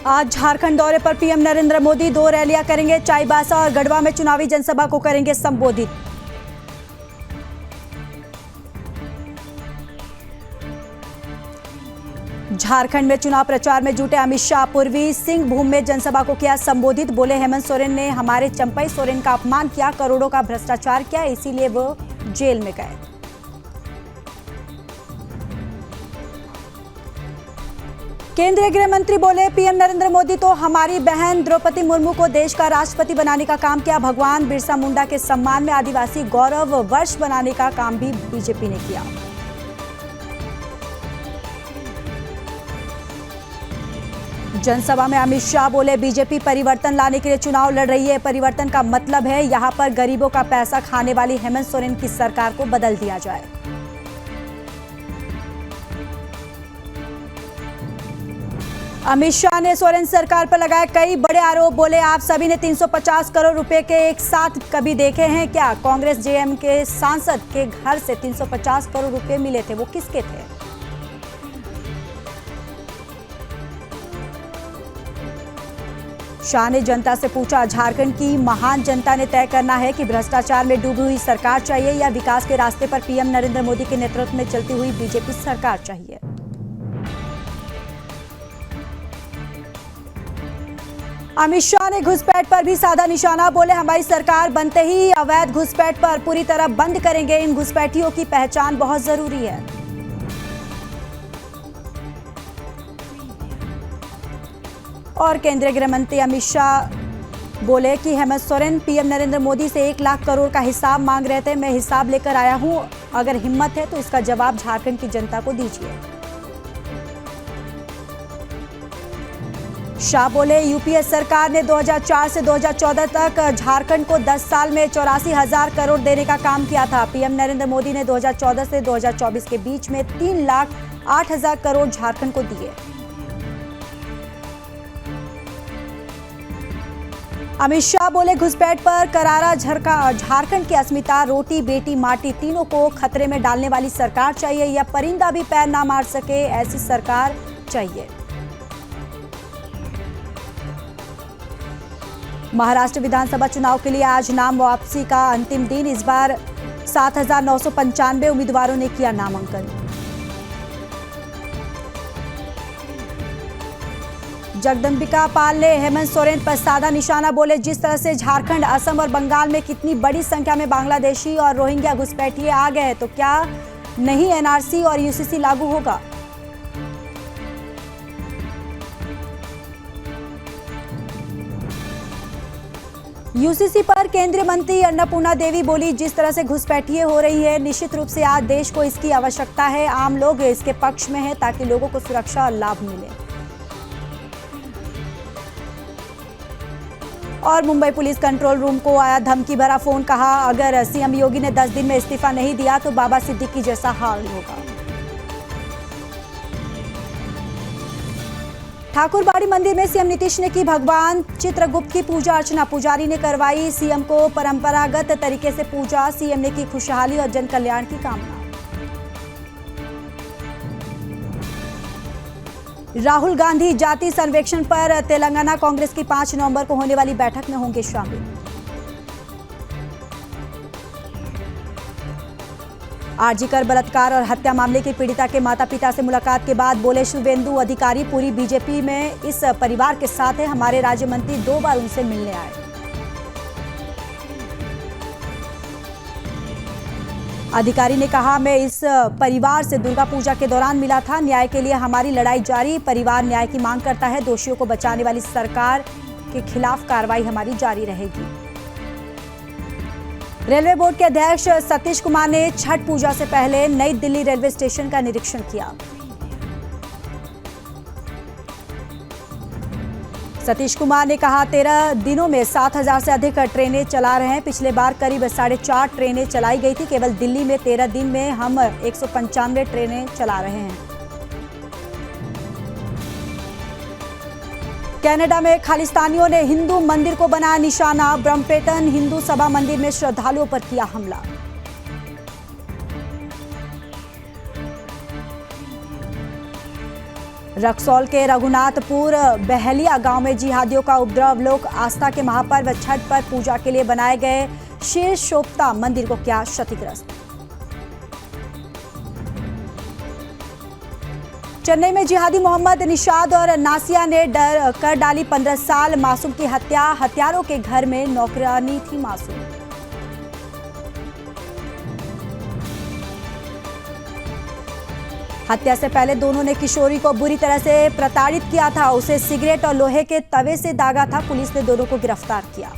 आज झारखंड दौरे पर पीएम नरेंद्र मोदी 2 रैलियां करेंगे। चाईबासा और गढ़वा में चुनावी जनसभा को करेंगे संबोधित। झारखंड में चुनाव प्रचार में जुटे अमित शाह पूर्वी सिंहभूम में जनसभा को किया संबोधित। बोले हेमंत सोरेन ने हमारे चंपई सोरेन का अपमान किया, करोड़ों का भ्रष्टाचार किया, इसीलिए वो जेल में गए। केंद्रीय गृह मंत्री बोले पीएम नरेंद्र मोदी तो हमारी बहन द्रौपदी मुर्मू को देश का राष्ट्रपति बनाने का काम किया। भगवान बिरसा मुंडा के सम्मान में आदिवासी गौरव वर्ष बनाने का काम भी बीजेपी ने किया। जनसभा में अमित शाह बोले बीजेपी परिवर्तन लाने के लिए चुनाव लड़ रही है। परिवर्तन का मतलब है यहां पर गरीबों का पैसा खाने वाली हेमंत सोरेन की सरकार को बदल दिया जाए। अमित शाह ने सोरेन सरकार पर लगाए कई बड़े आरोप। बोले आप सभी ने 350 करोड़ रुपए के एक साथ कभी देखे हैं क्या? कांग्रेस जेएम के सांसद के घर से 350 करोड़ रुपए मिले थे, वो किसके थे? शाह ने जनता से पूछा, झारखंड की महान जनता ने तय करना है कि भ्रष्टाचार में डूबी हुई सरकार चाहिए या विकास के रास्ते पर पीएम नरेंद्र मोदी के नेतृत्व में चलती हुई बीजेपी सरकार चाहिए। अमित शाह ने घुसपैठ पर भी साधा निशाना। बोले हमारी सरकार बनते ही अवैध घुसपैठ पर पूरी तरह बंद करेंगे। इन घुसपैठियों की पहचान बहुत जरूरी है। और केंद्रीय गृह मंत्री अमित शाह बोले कि हेमंत सोरेन पीएम नरेंद्र मोदी से 1 लाख करोड़ का हिसाब मांग रहे थे। मैं हिसाब लेकर आया हूं, अगर हिम्मत है तो इसका जवाब झारखंड की जनता को दीजिए। शाह बोले यूपीए सरकार ने 2004 से 2014 तक झारखंड को 10 साल में 84,000 करोड़ देने का काम किया था। पीएम नरेंद्र मोदी ने 2014 से 2024 के बीच में 3,08,000 करोड़ झारखंड को दिए। अमित शाह बोले घुसपैठ पर करारा झारखंड की अस्मिता, रोटी बेटी माटी तीनों को खतरे में डालने वाली सरकार चाहिए या परिंदा भी पैर ना मार सके ऐसी सरकार चाहिए। महाराष्ट्र विधानसभा चुनाव के लिए आज नाम वापसी का अंतिम दिन। इस बार 7,995 उम्मीदवारों ने किया नामांकन। जगदंबिका पाल ने हेमंत सोरेन पर साधा निशाना। बोले जिस तरह से झारखंड, असम और बंगाल में कितनी बड़ी संख्या में बांग्लादेशी और रोहिंग्या घुसपैठिए आ गए तो क्या नहीं एनआरसी और यूसीसी लागू होगा? यूसीसी पर केंद्रीय मंत्री अन्नपूर्णा देवी बोली जिस तरह से घुसपैठिए हो रही है, निश्चित रूप से आज देश को इसकी आवश्यकता है। आम लोग इसके पक्ष में हैं ताकि लोगों को सुरक्षा और लाभ मिले। और मुंबई पुलिस कंट्रोल रूम को आया धमकी भरा फोन। कहा अगर सीएम योगी ने 10 दिन में इस्तीफा नहीं दिया तो बाबा सिद्दीकी जैसा हाल होगा। ठाकुरबाड़ी मंदिर में सीएम नीतीश ने की भगवान चित्रगुप्त की पूजा अर्चना। पुजारी ने करवाई सीएम को परंपरागत तरीके से पूजा। सीएम ने की खुशहाली और जन कल्याण की कामना। राहुल गांधी जाति सर्वेक्षण पर तेलंगाना कांग्रेस की 5 नवंबर को होने वाली बैठक में होंगे शामिल। आरजीकर बलात्कार और हत्या मामले की पीड़िता के माता पिता से मुलाकात के बाद बोले शुभेंदु अधिकारी पूरी बीजेपी में इस परिवार के साथ है। हमारे राज्य मंत्री 2 बार उनसे मिलने आए। अधिकारी ने कहा मैं इस परिवार से दुर्गा पूजा के दौरान मिला था। न्याय के लिए हमारी लड़ाई जारी। परिवार न्याय की मांग करता है। दोषियों को बचाने वाली सरकार के खिलाफ कार्रवाई हमारी जारी रहेगी। रेलवे बोर्ड के अध्यक्ष सतीश कुमार ने छठ पूजा से पहले नई दिल्ली रेलवे स्टेशन का निरीक्षण किया। सतीश कुमार ने कहा 13 दिनों में 7,000 से अधिक ट्रेनें चला रहे हैं। पिछले बार करीब 4.5 ट्रेनें चलाई गई थी। केवल दिल्ली में 13 दिन में हम 195 ट्रेनें चला रहे हैं। कनाडा में खालिस्तानियों ने हिंदू मंदिर को बनाया निशाना। ब्रह्मपेटन हिंदू सभा मंदिर में श्रद्धालुओं पर किया हमला। रक्सौल के रघुनाथपुर बहलिया गांव में जिहादियों का उपद्रव। लोग आस्था के महापर्व छठ पर पूजा के लिए बनाए गए शीर्षोक्ता मंदिर को किया क्षतिग्रस्त। चेन्नई में जिहादी मोहम्मद निशाद और नासिया ने कर डाली 15 साल मासूम की हत्या। हत्यारों के घर में नौकरानी थी मासूम। हत्या से पहले दोनों ने किशोरी को बुरी तरह से प्रताड़ित किया था। उसे सिगरेट और लोहे के तवे से दागा था। पुलिस ने दोनों को गिरफ्तार किया।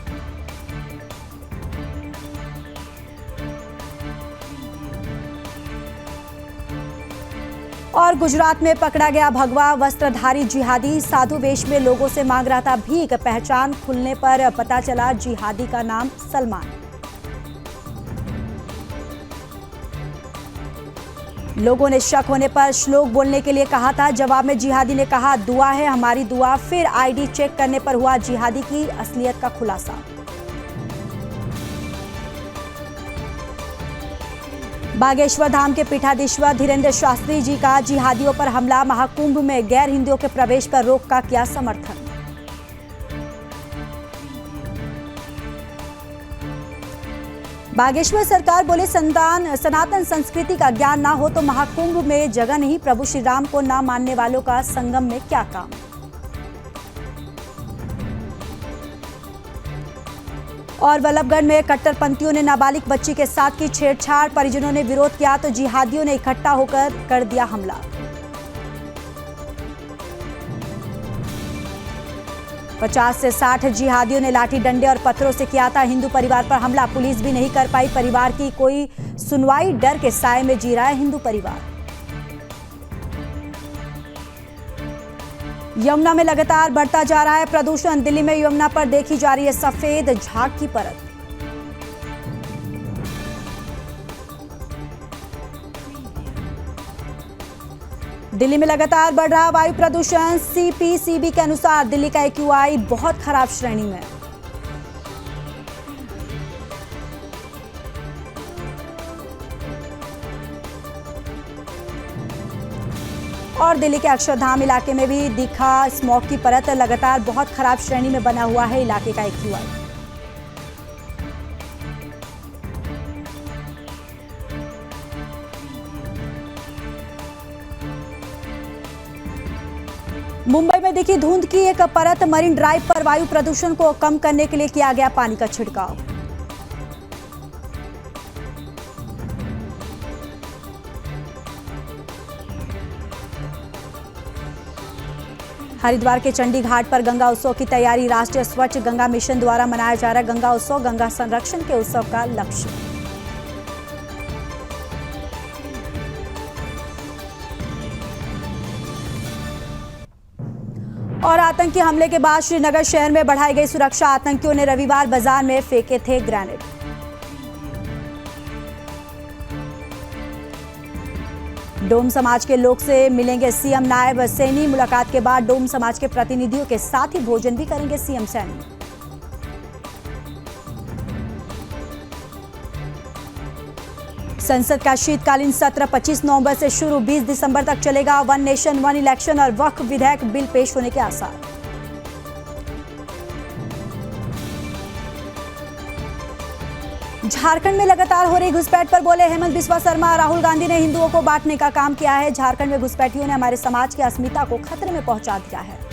और गुजरात में पकड़ा गया भगवा वस्त्रधारी जिहादी। साधु वेश में लोगों से मांग रहा था भीख। पहचान खुलने पर पता चला जिहादी का नाम सलमान। लोगों ने शक होने पर श्लोक बोलने के लिए कहा था। जवाब में जिहादी ने कहा दुआ है हमारी दुआ। फिर आईडी चेक करने पर हुआ जिहादी की असलियत का खुलासा। बागेश्वर धाम के पीठाधीश्वर धीरेन्द्र शास्त्री जी का जिहादियों पर हमला। महाकुंभ में गैर हिंदुओं के प्रवेश पर रोक का किया समर्थन। बागेश्वर सरकार बोले सनातन संस्कृति का ज्ञान ना हो तो महाकुंभ में जगह नहीं। प्रभु श्री राम को ना मानने वालों का संगम में क्या काम। और वल्लभगढ़ में कट्टरपंथियों ने नाबालिग बच्ची के साथ की छेड़छाड़। परिजनों ने विरोध किया तो जिहादियों ने इकट्ठा होकर कर दिया हमला। पचास से 60 जिहादियों ने लाठी डंडे और पत्थरों से किया था हिंदू परिवार पर हमला। पुलिस भी नहीं कर पाई परिवार की कोई सुनवाई। डर के साए में जी रहा है हिंदू परिवार। यमुना में लगातार बढ़ता जा रहा है प्रदूषण। दिल्ली में यमुना पर देखी जा रही है सफेद झाग की परत। दिल्ली में लगातार बढ़ रहा वायु प्रदूषण। सीपीसीबी के अनुसार दिल्ली का AQI बहुत खराब श्रेणी में। और दिल्ली के अक्षरधाम इलाके में भी दिखा स्मॉग की परत। लगातार बहुत खराब श्रेणी में बना हुआ है इलाके का AQI। मुंबई में दिखी धुंध की एक परत। मरीन ड्राइव पर वायु प्रदूषण को कम करने के लिए किया गया पानी का छिड़काव। हरिद्वार के चंडी घाट पर गंगा उत्सव की तैयारी। राष्ट्रीय स्वच्छ गंगा मिशन द्वारा मनाया जा रहा गंगा उत्सव। गंगा संरक्षण के उत्सव का लक्ष्य। और आतंकी हमले के बाद श्रीनगर शहर में बढ़ाई गई सुरक्षा। आतंकियों ने रविवार बाजार में फेंके थे ग्रेनेड। डोम समाज के लोग से मिलेंगे सीएम नायब सैनी। मुलाकात के बाद डोम समाज के प्रतिनिधियों के साथ ही भोजन भी करेंगे सीएम सैनी। संसद का शीतकालीन सत्र 25 नवंबर से शुरू 20 दिसंबर तक चलेगा। वन नेशन वन इलेक्शन और वक्फ विधेयक बिल पेश होने के आसार। झारखंड में लगातार हो रही घुसपैठ पर बोले हेमंत बिस्वा शर्मा। राहुल गांधी ने हिंदुओं को बांटने का काम किया है। झारखंड में घुसपैठियों ने हमारे समाज की अस्मिता को खतरे में पहुंचा दिया है।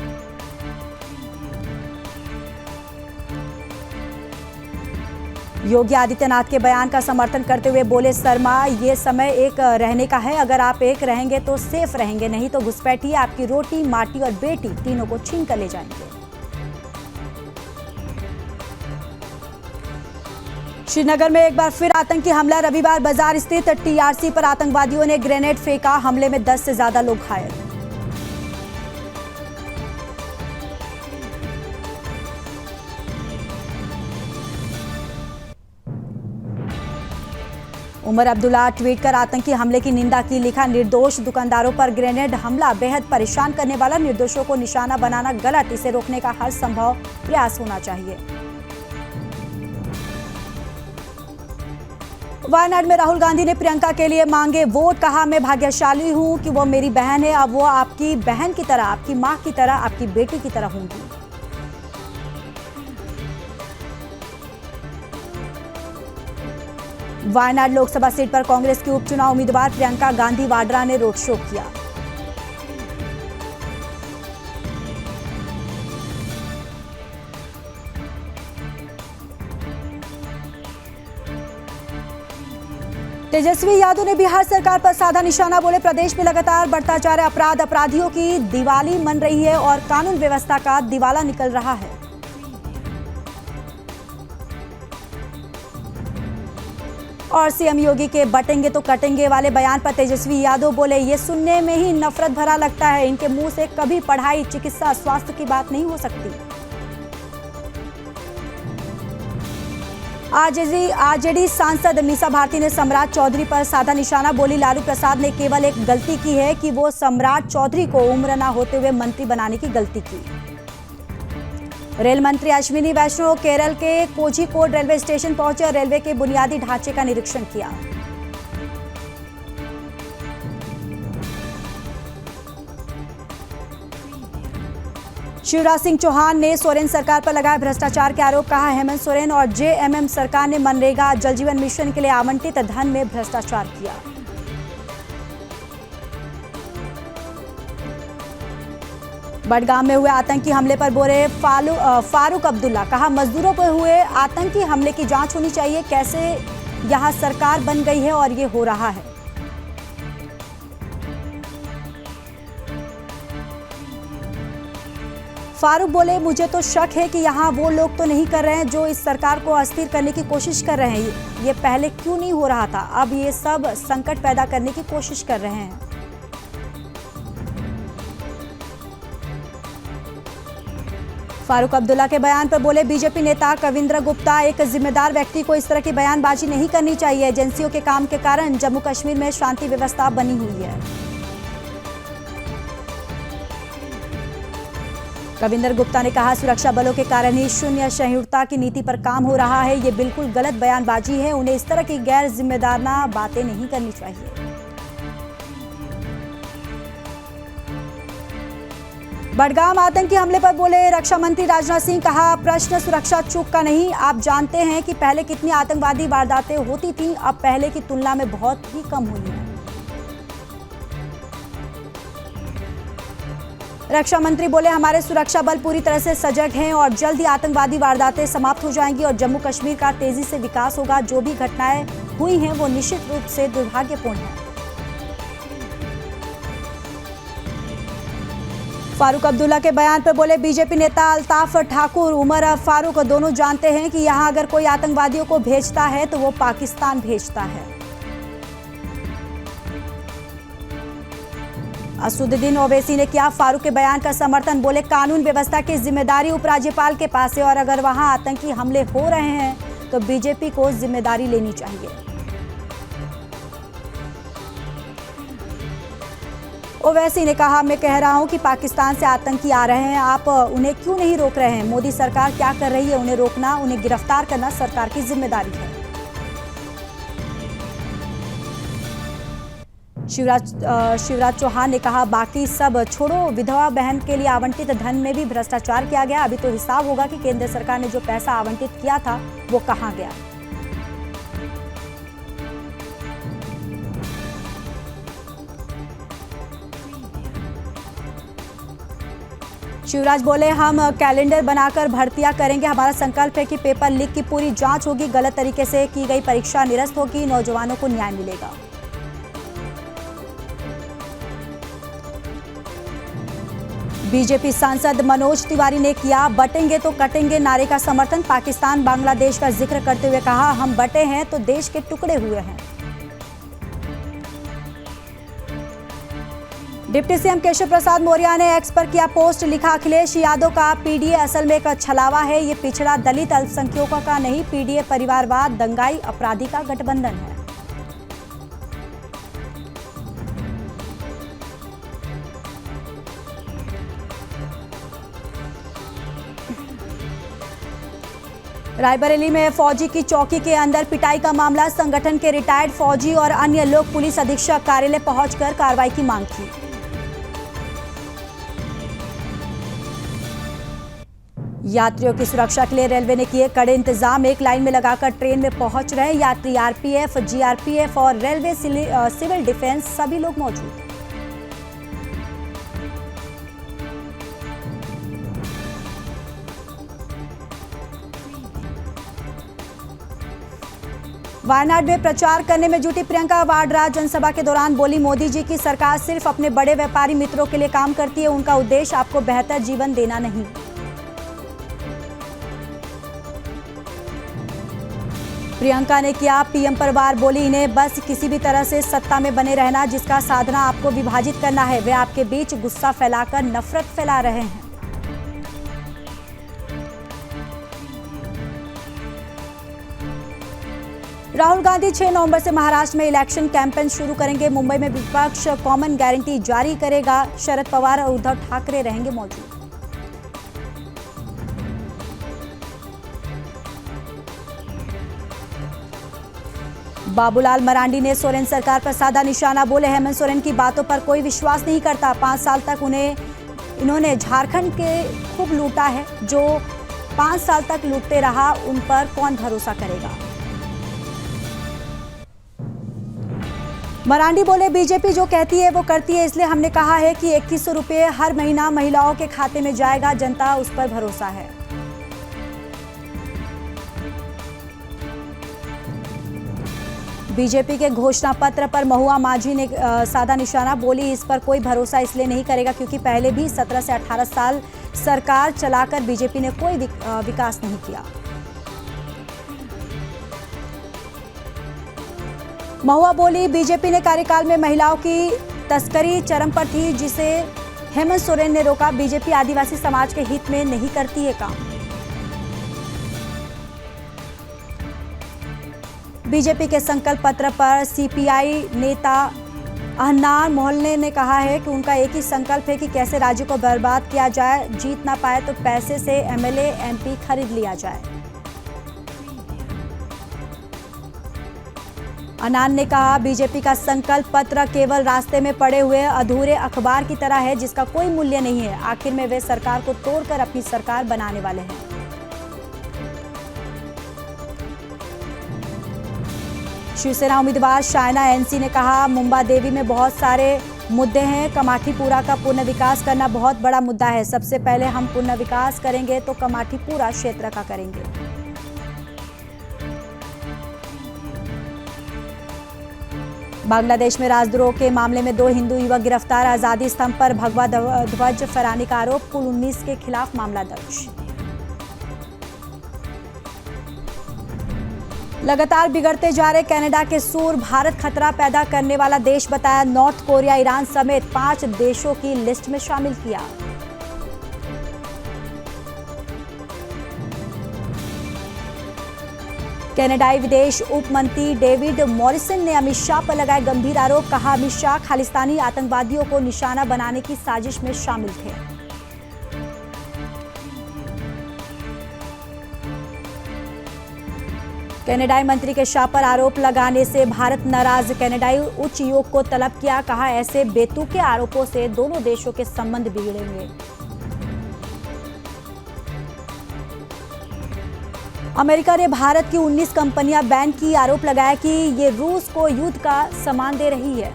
योगी आदित्यनाथ के बयान का समर्थन करते हुए बोले शर्मा ये समय एक रहने का है। अगर आप एक रहेंगे तो सेफ रहेंगे, नहीं तो घुसपैठिए आपकी रोटी माटी और बेटी तीनों को छीन कर ले जाएंगे। श्रीनगर में एक बार फिर आतंकी हमला। रविवार बाजार स्थित टीआरसी पर आतंकवादियों ने ग्रेनेड फेंका। हमले में 10 से ज्यादा लोग घायल। उमर अब्दुल्ला ट्वीट कर आतंकी हमले की निंदा की। लिखा निर्दोष दुकानदारों पर ग्रेनेड हमला बेहद परेशान करने वाला। निर्दोषों को निशाना बनाना गलत। इसे रोकने का हर संभव प्रयास होना चाहिए। वायनाड में राहुल गांधी ने प्रियंका के लिए मांगे वोट। कहा, मैं भाग्यशाली हूं कि वो मेरी बहन है। अब वो आपकी बहन की तरह, आपकी मां की तरह, आपकी बेटी की तरह होंगी। वायनाड लोकसभा सीट पर कांग्रेस की उपचुनाव उम्मीदवार प्रियंका गांधी वाड्रा ने रोड शो किया। तेजस्वी यादव ने बिहार सरकार पर साधा निशाना। बोले, प्रदेश में लगातार बढ़ता जा रहा अपराध, अपराधियों की दिवाली मन रही है और कानून व्यवस्था का दिवाला निकल रहा है। और सीएम योगी के बटेंगे तो कटेंगे वाले बयान पर तेजस्वी यादव बोले, ये सुनने में ही नफरत भरा लगता है। इनके मुंह से कभी पढ़ाई, चिकित्सा, स्वास्थ्य की बात नहीं हो सकती। आरजेडी सांसद मीसा भारती ने सम्राट चौधरी पर साधा निशाना। बोली, लालू प्रसाद ने केवल एक गलती की है कि वो सम्राट चौधरी को उम्र न होते हुए मंत्री बनाने की गलती की। रेल मंत्री अश्विनी वैष्णव केरल के कोझिकोड रेलवे स्टेशन पहुंचे और रेलवे के बुनियादी ढांचे का निरीक्षण किया। शिवराज सिंह चौहान ने सोरेन सरकार पर लगाया भ्रष्टाचार के आरोप। कहा, हेमंत सोरेन और जेएमएम सरकार ने मनरेगा, जल जीवन मिशन के लिए आवंटित धन में भ्रष्टाचार किया। बडगाम में हुए आतंकी हमले पर बोले फारूक अब्दुल्ला। कहा, मजदूरों पर हुए आतंकी हमले की जांच होनी चाहिए। कैसे यहां सरकार बन गई है और ये हो रहा है। फारूक बोले, मुझे तो शक है कि यहाँ वो लोग तो नहीं कर रहे हैं जो इस सरकार को अस्थिर करने की कोशिश कर रहे हैं। ये पहले क्यों नहीं हो रहा था, अब ये सब संकट पैदा करने की कोशिश कर रहे हैं। फारूक अब्दुल्ला के बयान पर बोले बीजेपी नेता कविंद्र गुप्ता, एक जिम्मेदार व्यक्ति को इस तरह की बयानबाजी नहीं करनी चाहिए। एजेंसियों के काम के कारण जम्मू कश्मीर में शांति व्यवस्था बनी हुई है। कविंद्र गुप्ता ने कहा, सुरक्षा बलों के कारण ही शून्य सहिष्णुता की नीति पर काम हो रहा है। ये बिल्कुल गलत बयानबाजी है। उन्हें इस तरह की गैर जिम्मेदाराना बातें नहीं करनी चाहिए। बडगाम आतंकी हमले पर बोले रक्षा मंत्री राजनाथ सिंह। कहा, प्रश्न सुरक्षा चूक का नहीं। आप जानते हैं कि पहले कितनी आतंकवादी वारदातें होती थीं, अब पहले की तुलना में बहुत ही कम हुई हैं। रक्षा मंत्री बोले, हमारे सुरक्षा बल पूरी तरह से सजग हैं और जल्द ही आतंकवादी वारदातें समाप्त हो जाएंगी और जम्मू कश्मीर का तेजी से विकास होगा। जो भी घटनाएं हुई हैं वो निश्चित रूप से दुर्भाग्यपूर्ण है। फारूक अब्दुल्ला के बयान पर बोले बीजेपी नेता अल्ताफ ठाकुर, उमर फारूक दोनों जानते हैं कि यहां अगर कोई आतंकवादियों को भेजता है तो वो पाकिस्तान भेजता है। असुद्दीन ओवैसी ने किया फारूक के बयान का समर्थन। बोले, कानून व्यवस्था की जिम्मेदारी उपराज्यपाल के पास है और अगर वहां आतंकी हमले हो रहे हैं तो बीजेपी को जिम्मेदारी लेनी चाहिए। ओवैसी ने कहा, मैं कह रहा हूं कि पाकिस्तान से आतंकी आ रहे हैं, आप उन्हें क्यों नहीं रोक रहे हैं। मोदी सरकार क्या कर रही है, उन्हें रोकना, उन्हें गिरफ्तार करना सरकार की जिम्मेदारी है। शिवराज चौहान ने कहा, बाकी सब छोड़ो, विधवा बहन के लिए आवंटित धन में भी भ्रष्टाचार किया गया। अभी तो हिसाब होगा कि केंद्र सरकार ने जो पैसा आवंटित किया था वो कहां गया। शिवराज बोले, हम कैलेंडर बनाकर भर्तियां करेंगे। हमारा संकल्प है कि पेपर लीक की पूरी जांच होगी, गलत तरीके से की गई परीक्षा निरस्त होगी, नौजवानों को न्याय मिलेगा। बीजेपी सांसद मनोज तिवारी ने किया बटेंगे तो कटेंगे नारे का समर्थन। पाकिस्तान बांग्लादेश का जिक्र करते हुए कहा, हम बटे हैं तो देश के टुकड़े हुए हैं। डिप्टी सीएम केशव प्रसाद मौर्य ने एक्स पर किया पोस्ट। लिखा, अखिलेश यादव का पीडीए असल में एक छलावा है। ये पिछड़ा दलित अल्पसंख्यकों का नहीं, पीडीए परिवारवाद, दंगाई अपराधी का गठबंधन है। रायबरेली में फौजी की चौकी के अंदर पिटाई का मामला, संगठन के रिटायर्ड फौजी और अन्य लोग पुलिस अधीक्षक कार्यालय पहुंचकर कार्रवाई की मांग की। यात्रियों की सुरक्षा के लिए रेलवे ने किए कड़े इंतजाम, एक लाइन में लगाकर ट्रेन में पहुंच रहे यात्री। आरपीएफ, जीआरपीएफ और रेलवे सिविल डिफेंस सभी लोग मौजूद। वायनाड में प्रचार करने में जुटी प्रियंका वाड्रा, जनसभा के दौरान बोली मोदी जी की सरकार सिर्फ अपने बड़े व्यापारी मित्रों के लिए काम करती है, उनका उद्देश्य आपको बेहतर जीवन देना नहीं। प्रियंका ने किया पीएम पर वार, बोली इन्हें बस किसी भी तरह से सत्ता में बने रहना, जिसका साधना आपको विभाजित करना है। वे आपके बीच गुस्सा फैलाकर नफरत फैला रहे हैं। राहुल गांधी 6 नवंबर से महाराष्ट्र में इलेक्शन कैंपेन शुरू करेंगे। मुंबई में विपक्ष कॉमन गारंटी जारी करेगा। शरद पवार और उद्धव ठाकरे रहेंगे मौजूद। बाबूलाल मरांडी ने सोरेन सरकार पर साधा निशाना, बोले हेमंत सोरेन की बातों पर कोई विश्वास नहीं करता। 5 साल तक इन्होंने झारखंड के खूब लूटा है, जो 5 साल तक लूटते रहा उन पर कौन भरोसा करेगा। मरांडी बोले बीजेपी जो कहती है वो करती है, इसलिए हमने कहा है कि 2100 रुपये हर महीना महिलाओं के खाते में जाएगा, जनता उस पर भरोसा है। बीजेपी के घोषणा पत्र पर महुआ माझी ने साधा निशाना, बोली इस पर कोई भरोसा इसलिए नहीं करेगा क्योंकि पहले भी 17 से 18 साल सरकार चलाकर बीजेपी ने कोई विकास नहीं किया। महुआ बोली बीजेपी ने कार्यकाल में महिलाओं की तस्करी चरम पर थी, जिसे हेमंत सोरेन ने रोका। बीजेपी आदिवासी समाज के हित में नहीं करती है काम। बीजेपी के संकल्प पत्र पर सीपीआई नेता अहनान मोहल्ले ने कहा है कि उनका एक ही संकल्प है कि कैसे राज्य को बर्बाद किया जाए, जीत ना पाए तो पैसे से एमएलए एमपी खरीद लिया जाए। अनान ने कहा बीजेपी का संकल्प पत्र केवल रास्ते में पड़े हुए अधूरे अखबार की तरह है, जिसका कोई मूल्य नहीं है। आखिर में वे सरकार को तोड़कर अपनी सरकार बनाने वाले हैं। शिवसेना उम्मीदवार शायना एनसी ने कहा मुंबा देवी में बहुत सारे मुद्दे हैं, कमाठीपुरा का पुनर्विकास करना बहुत बड़ा मुद्दा है। सबसे पहले हम पुनर्विकास करेंगे तो कमाठीपुरा क्षेत्र का करेंगे। बांग्लादेश में राजद्रोह के मामले में 2 हिंदू युवक गिरफ्तार। आजादी स्तंभ पर भगवा ध्वज फहराने का आरोप, कुल 19 के खिलाफ मामला दर्ज। लगातार बिगड़ते जा रहे कनाडा के सूर, भारत खतरा पैदा करने वाला देश बताया। नॉर्थ कोरिया, ईरान समेत 5 देशों की लिस्ट में शामिल किया। कनाडाई विदेश उप मंत्री डेविड मॉरिसन ने अमित शाह पर लगाए गंभीर आरोप, कहा अमित शाह खालिस्तानी आतंकवादियों को निशाना बनाने की साजिश में शामिल थे। कनाडाई मंत्री के शाह पर आरोप लगाने से भारत नाराज, कनाडाई उच्च योग को तलब किया, कहा ऐसे बेतुके आरोपों से दोनों देशों के संबंध बिगड़ेंगे। अमेरिका ने भारत की 19 कंपनियां बैन की, आरोप लगाया कि ये रूस को युद्ध का सामान दे रही है।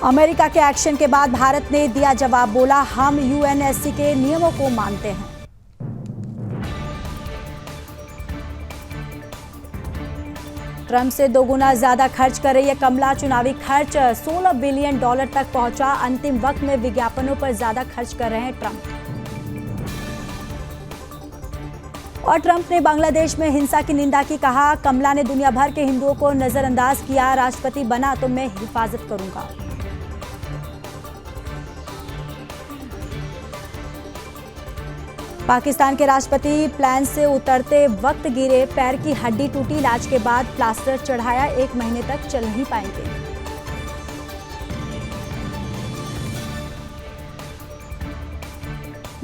अमेरिका के एक्शन के बाद भारत ने दिया जवाब, बोला हम यूएनएससी के नियमों को मानते हैं। ट्रंप से 2 गुना ज्यादा खर्च कर रही है कमला, चुनावी खर्च $16 बिलियन तक पहुंचा। अंतिम वक्त में विज्ञापनों पर ज्यादा खर्च कर रहे हैं ट्रंप। और ट्रंप ने बांग्लादेश में हिंसा की निंदा की, कहा कमला ने दुनिया भर के हिंदुओं को नजरअंदाज किया, राष्ट्रपति बना तो मैं हिफाजत करूंगा। पाकिस्तान के राष्ट्रपति प्लेन से उतरते वक्त गिरे, पैर की हड्डी टूटी, इलाज के बाद प्लास्टर चढ़ाया, 1 महीने तक चल नहीं पाएंगे।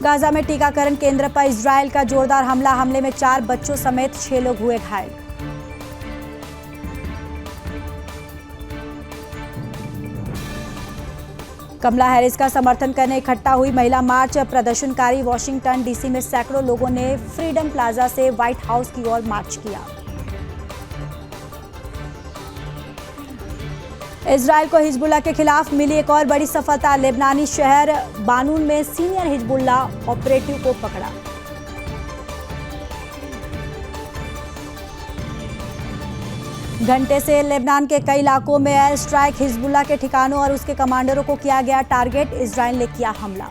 गाजा में टीकाकरण केंद्र पर इजरायल का जोरदार हमले में 4 बच्चों समेत 6 लोग हुए घायल। कमला हैरिस का समर्थन करने इकट्ठा हुई महिला मार्च प्रदर्शनकारी वॉशिंगटन डीसी में सैकड़ों लोगों ने फ्रीडम प्लाजा से व्हाइट हाउस की ओर मार्च किया। इजरायल को हिजबुल्लाह के खिलाफ मिली एक और बड़ी सफलता। लेबनानी शहर बानून में सीनियर हिजबुल्लाह ऑपरेटिव को पकड़ा। घंटे से लेबनान के कई इलाकों में एयर स्ट्राइक, हिजबुल्लाह के ठिकानों और उसके कमांडरों को किया गया टारगेट। इजरायल ने किया हमला।